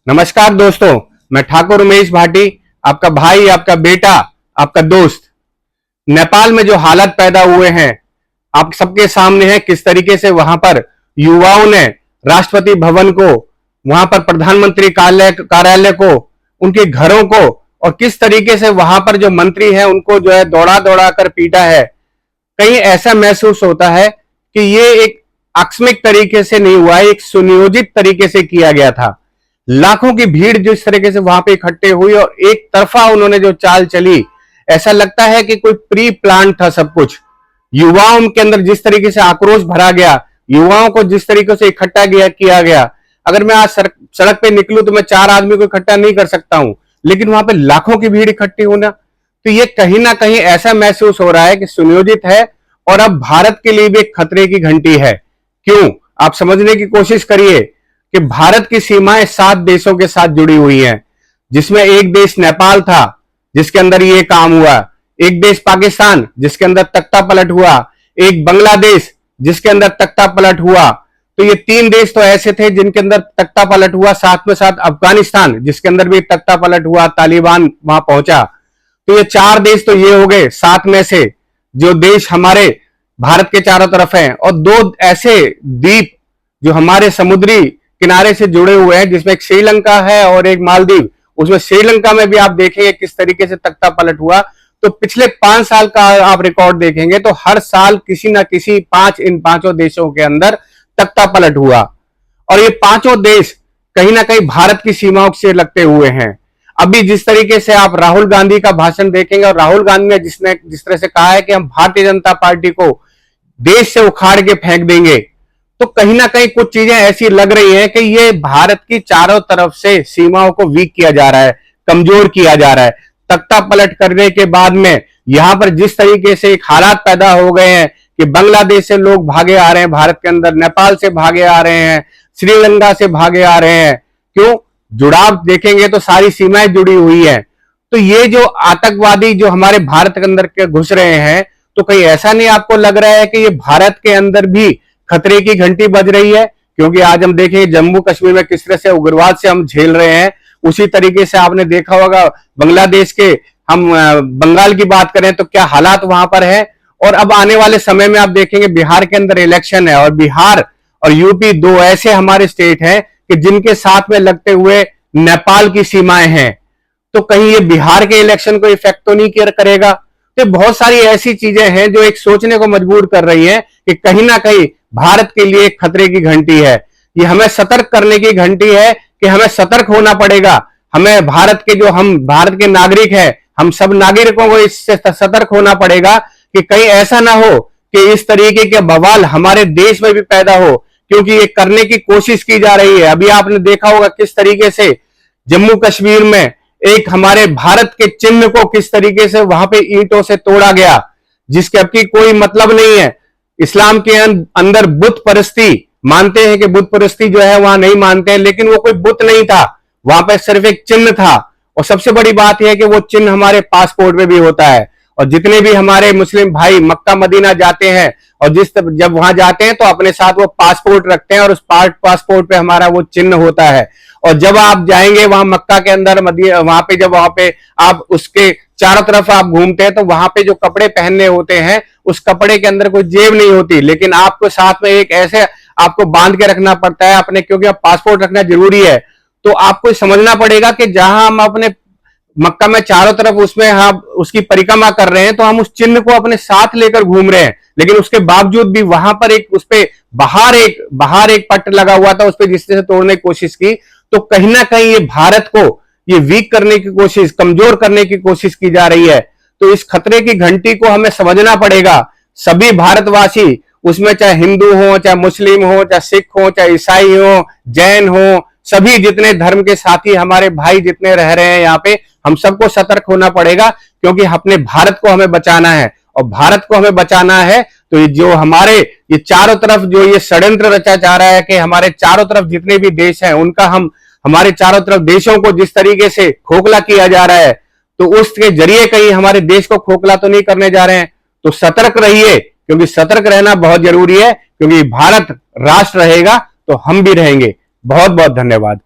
नमस्कार दोस्तों, मैं ठाकुर उमेश भाटी, आपका भाई, आपका बेटा, आपका दोस्त। नेपाल में जो हालात पैदा हुए हैं आप सबके सामने है। किस तरीके से वहां पर युवाओं ने राष्ट्रपति भवन को, वहां पर प्रधानमंत्री कार्यालय को, उनके घरों को, और किस तरीके से वहां पर जो मंत्री हैं उनको जो है दौड़ा दौड़ा कर पीटा है। कहीं ऐसा महसूस होता है कि ये एक आकस्मिक तरीके से नहीं हुआ है, एक सुनियोजित तरीके से किया गया था। लाखों की भीड़ जिस तरीके से वहां पे इकट्ठे हुई और एक तरफा उन्होंने जो चाल चली, ऐसा लगता है कि कोई प्री प्लान था सब कुछ। युवाओं के अंदर जिस तरीके से आक्रोश भरा गया, युवाओं को जिस तरीके से इकट्ठा किया गया। अगर मैं आज सड़क पे निकलूं तो मैं 4 आदमी को इकट्ठा नहीं कर सकता हूं, लेकिन वहां पे लाखों की भीड़ इकट्ठी होना, तो ये कहीं ना कहीं ऐसा महसूस हो रहा है कि सुनियोजित है और अब भारत के लिए भी एक खतरे की घंटी है। क्यों? आप समझने की कोशिश करिए कि भारत की सीमाएं 7 देशों के साथ जुड़ी हुई हैं, जिसमें एक देश नेपाल था जिसके अंदर ये काम हुआ, एक देश पाकिस्तान जिसके अंदर तख्ता पलट हुआ, एक बांग्लादेश जिसके अंदर तख्ता पलट हुआ। तो ये 3 देश तो ऐसे थे जिनके अंदर तख्ता पलट हुआ, साथ में साथ अफगानिस्तान जिसके अंदर भी तख्ता पलट हुआ, तालिबान वहां पहुंचा। तो ये 4 देश तो ये हो गए 7 में से जो देश हमारे भारत के चारों तरफ हैं, और 2 ऐसे द्वीप जो हमारे समुद्री किनारे से जुड़े हुए हैं, जिसमें एक श्रीलंका है और एक मालदीव। उसमें श्रीलंका में भी आप देखेंगे किस तरीके से तख्ता पलट हुआ। तो पिछले 5 साल का आप रिकॉर्ड देखेंगे तो हर साल किसी ना किसी इन पांचों देशों के अंदर तख्ता पलट हुआ, और ये पांचों देश कहीं ना कहीं भारत की सीमाओं से लगते हुए हैं। अभी जिस तरीके से आप राहुल गांधी का भाषण देखेंगे, और राहुल गांधी ने जिस तरह से कहा है कि हम भारतीय जनता पार्टी को देश से उखाड़ के फेंक देंगे, तो कहीं ना कहीं कुछ चीजें ऐसी लग रही हैं कि ये भारत की चारों तरफ से सीमाओं को वीक किया जा रहा है, कमजोर किया जा रहा है। तख्ता पलट करने के बाद में यहां पर जिस तरीके से एक हालात पैदा हो गए हैं कि बांग्लादेश से लोग भागे आ रहे हैं भारत के अंदर, नेपाल से भागे आ रहे हैं, श्रीलंका से भागे आ रहे हैं। क्यों? जुड़ाव देखेंगे तो सारी सीमाएं जुड़ी हुई है। तो ये जो आतंकवादी जो हमारे भारत के अंदर के घुस रहे हैं, तो कहीं ऐसा नहीं आपको लग रहा है कि ये भारत के अंदर भी खतरे की घंटी बज रही है? क्योंकि आज हम देखें जम्मू कश्मीर में किस तरह से उग्रवाद से हम झेल रहे हैं, उसी तरीके से आपने देखा होगा बांग्लादेश के, हम बंगाल की बात करें तो क्या हालात वहां पर है। और अब आने वाले समय में आप देखेंगे बिहार के अंदर इलेक्शन है, और बिहार और यूपी 2 ऐसे हमारे स्टेट हैं कि जिनके साथ में लगते हुए नेपाल की सीमाएं हैं। तो कहीं ये बिहार के इलेक्शन को इफेक्ट तो नहीं करेगा? तो बहुत सारी ऐसी चीजें हैं जो एक सोचने को मजबूर कर रही हैं कि कहीं ना कहीं भारत के लिए एक खतरे की घंटी है। ये हमें सतर्क करने की घंटी है कि हमें सतर्क होना पड़ेगा। हमें हम भारत के नागरिक हैं, हम सब नागरिकों को इससे सतर्क होना पड़ेगा कि कहीं ऐसा ना हो कि इस तरीके के बवाल हमारे देश में भी पैदा हो, क्योंकि ये करने की कोशिश की जा रही है। अभी आपने देखा होगा किस तरीके से जम्मू कश्मीर में एक हमारे भारत के चिन्ह को किस तरीके से वहां पे ईंटों से तोड़ा गया, जिसके अब की कोई मतलब नहीं है। इस्लाम के अंदर बुत परस्ती मानते हैं कि बुत परस्ती जो है वहां नहीं मानते हैं, लेकिन वो कोई बुत नहीं था, वहां पर सिर्फ एक चिन्ह था। और सबसे बड़ी बात यह है कि वो चिन्ह हमारे पासपोर्ट में भी होता है। और जितने भी हमारे मुस्लिम भाई मक्का मदीना जाते हैं और जब वहां जाते हैं तो अपने साथ वो पासपोर्ट रखते हैं, और उस पासपोर्ट पे हमारा वो चिन्ह होता है। और जब आप जाएंगे वहां मक्का के अंदर, वहां पे आप उसके चारों तरफ आप घूमते हैं तो वहां पे जो कपड़े पहनने होते हैं उस कपड़े के अंदर कोई जेब नहीं होती, लेकिन आपको साथ में एक ऐसे आपको बांध के रखना पड़ता है अपने, क्योंकि अब पासपोर्ट रखना जरूरी है। तो आपको समझना पड़ेगा कि जहां हम अपने मक्का में चारों तरफ उसमें हम उसकी परिक्रमा कर रहे हैं तो हम उस चिन्ह को अपने साथ लेकर घूम रहे हैं, लेकिन उसके बावजूद भी वहां पर उस पे बाहर एक पट्ट लगा हुआ था, उस पर जिस तरह से तोड़ने की कोशिश की। तो कहीं ना कहीं ये भारत को ये वीक करने की कोशिश, कमजोर करने की कोशिश की जा रही है। तो इस खतरे की घंटी को हमें समझना पड़ेगा। सभी भारतवासी, उसमें चाहे हिंदू हो, चाहे मुस्लिम हो, चाहे सिख हो, चाहे ईसाई हो, जैन हो, सभी जितने धर्म के साथी हमारे भाई जितने रह रहे हैं यहाँ पे, हम सबको सतर्क होना पड़ेगा, क्योंकि अपने भारत को हमें बचाना है। और भारत को हमें बचाना है तो ये जो हमारे ये चारों तरफ जो ये षड्यंत्र रचा जा रहा है कि हमारे चारों तरफ जितने भी देश हैं उनका हमारे चारों तरफ देशों को जिस तरीके से खोखला किया जा रहा है, तो उसके जरिए कहीं हमारे देश को खोखला तो नहीं करने जा रहे हैं। तो सतर्क रहिए, क्योंकि सतर्क रहना बहुत जरूरी है, क्योंकि भारत राष्ट्र रहेगा तो हम भी रहेंगे। बहुत बहुत धन्यवाद।